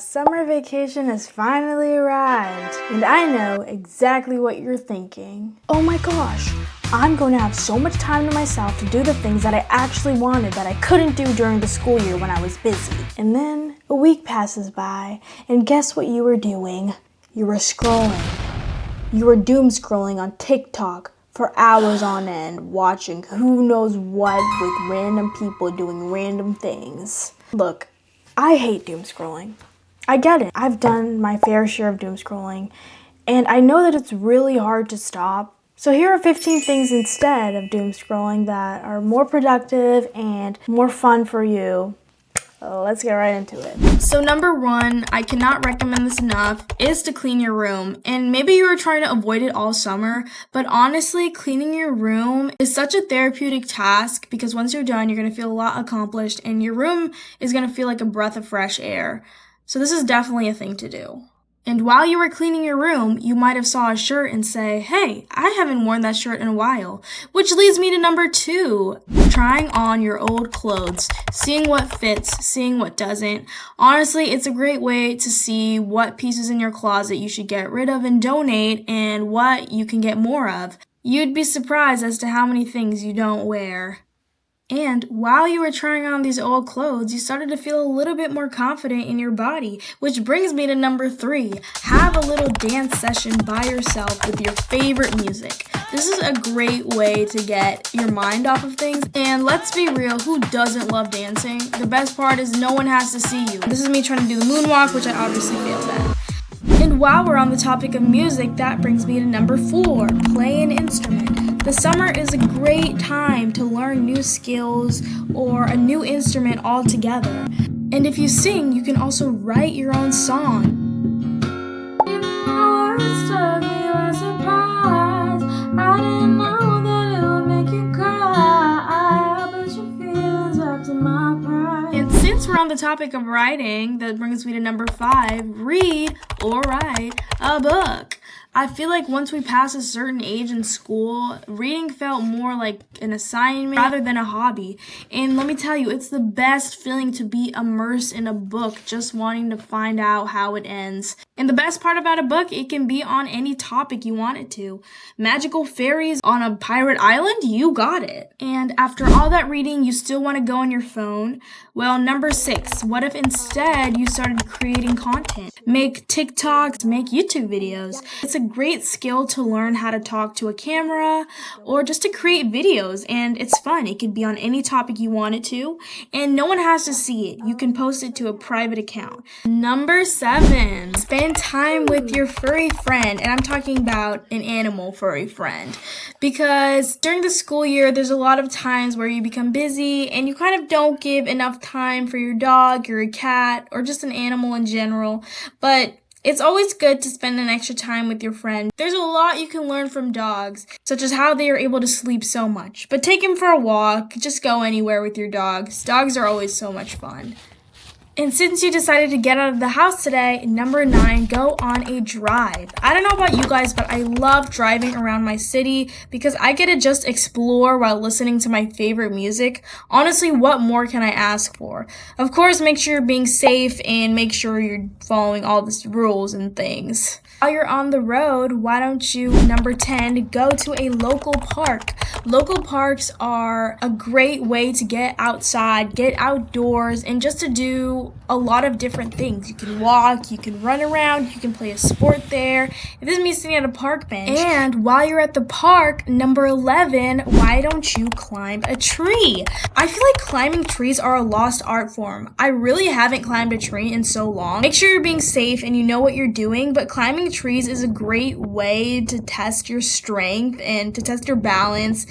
Summer vacation has finally arrived, and I know exactly what you're thinking. Oh my gosh, I'm going to have so much time to myself to do the things that I actually wanted that I couldn't do during the school year when I was busy. And then a week passes by, and guess what you were doing? You were scrolling. You were doomscrolling on TikTok for hours on end, watching who knows what with random people doing random things. Look, I hate doomscrolling. I get it. I've done my fair share of doomscrolling, and I know that it's really hard to stop. So here are 15 things instead of doomscrolling that are more productive and more fun for you. Let's get right into it. So number 1, I cannot recommend this enough, is to clean your room. And maybe you were trying to avoid it all summer, but honestly, cleaning your room is such a therapeutic task because once you're done, you're going to feel a lot accomplished and your room is going to feel like a breath of fresh air. So this is definitely a thing to do. And while you were cleaning your room, you might have saw a shirt and say, hey, I haven't worn that shirt in a while. Which leads me to number 2, trying on your old clothes, seeing what fits, seeing what doesn't. Honestly, it's a great way to see what pieces in your closet you should get rid of and donate and what you can get more of. You'd be surprised as to how many things you don't wear. And while you were trying on these old clothes, you started to feel a little bit more confident in your body, which brings me to number 3. Have a little dance session by yourself with your favorite music. This is a great way to get your mind off of things. And let's be real, who doesn't love dancing? The best part is no one has to see you. This is me trying to do the moonwalk, which I obviously failed at. And while we're on the topic of music, that brings me to number 4, play an instrument. The summer is a great time to learn new skills or a new instrument altogether. And if you sing, you can also write your own song. Since we're on the topic of writing, that brings me to number 5, read or write a book. I feel like once we pass a certain age in school, reading felt more like an assignment rather than a hobby. And let me tell you, it's the best feeling to be immersed in a book, just wanting to find out how it ends. And the best part about a book, it can be on any topic you want it to. Magical fairies on a pirate island? You got it. And after all that reading, you still want to go on your phone? Well, number 6, what if instead you started creating content? Make TikToks, make YouTube videos. It's a great skill to learn how to talk to a camera or just to create videos, and it's fun. It can be on any topic you want it to, and no one has to see it. You can post it to a private account. Number 7, spend time with your furry friend, and I'm talking about an animal furry friend, because during the school year, there's a lot of times where you become busy and you kind of don't give enough time for your dog or a cat or just an animal in general, but it's always good to spend an extra time with your friend. There's a lot you can learn from dogs, such as how they are able to sleep so much. But take him for a walk, just go anywhere with your dogs. Dogs are always so much fun. And since you decided to get out of the house today, number 9, go on a drive. I don't know about you guys, but I love driving around my city because I get to just explore while listening to my favorite music. Honestly, what more can I ask for? Of course, make sure you're being safe and make sure you're following all the rules and things. While you're on the road, why don't you, number 10, go to a local park. Local parks are a great way to get outside, get outdoors, and just to do a lot of different things. You can walk, you can run around, you can play a sport there. If this means sitting at a park bench. And while you're at the park, number 11, why don't you climb a tree? I feel like climbing trees are a lost art form. I really haven't climbed a tree in so long. Make sure you're being safe and you know what you're doing, but climbing trees is a great way to test your strength and to test your balance.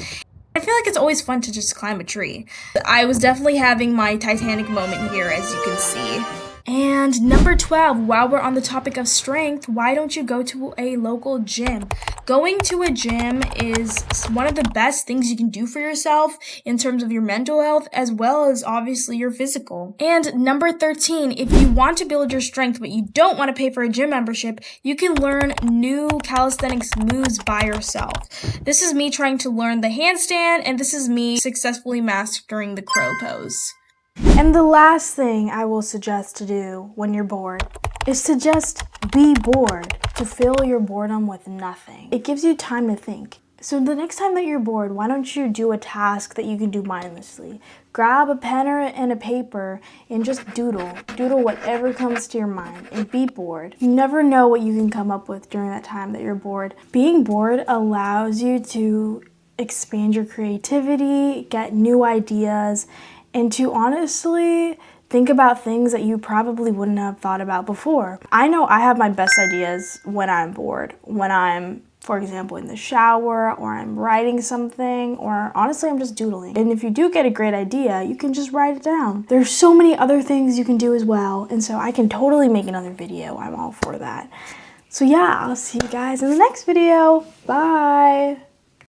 I feel like it's always fun to just climb a tree. I was definitely having my Titanic moment here, as you can see. And number 12, while we're on the topic of strength, why don't you go to a local gym? Going to a gym is one of the best things you can do for yourself in terms of your mental health as well as obviously your physical. And number 13, if you want to build your strength but you don't want to pay for a gym membership, you can learn new calisthenics moves by yourself. This is me trying to learn the handstand, and this is me successfully mastering the crow pose. And the last thing I will suggest to do when you're bored is to just be bored, to fill your boredom with nothing. It gives you time to think. So the next time that you're bored, why don't you do a task that you can do mindlessly? Grab a pen and a paper and just doodle. Doodle whatever comes to your mind and be bored. You never know what you can come up with during that time that you're bored. Being bored allows you to expand your creativity, get new ideas, and to honestly think about things that you probably wouldn't have thought about before. I know I have my best ideas when I'm bored, when I'm, for example, in the shower, or I'm writing something, or honestly, I'm just doodling. And if you do get a great idea, you can just write it down. There's so many other things you can do as well, and so I can totally make another video. I'm all for that. So yeah, I'll see you guys in the next video. Bye!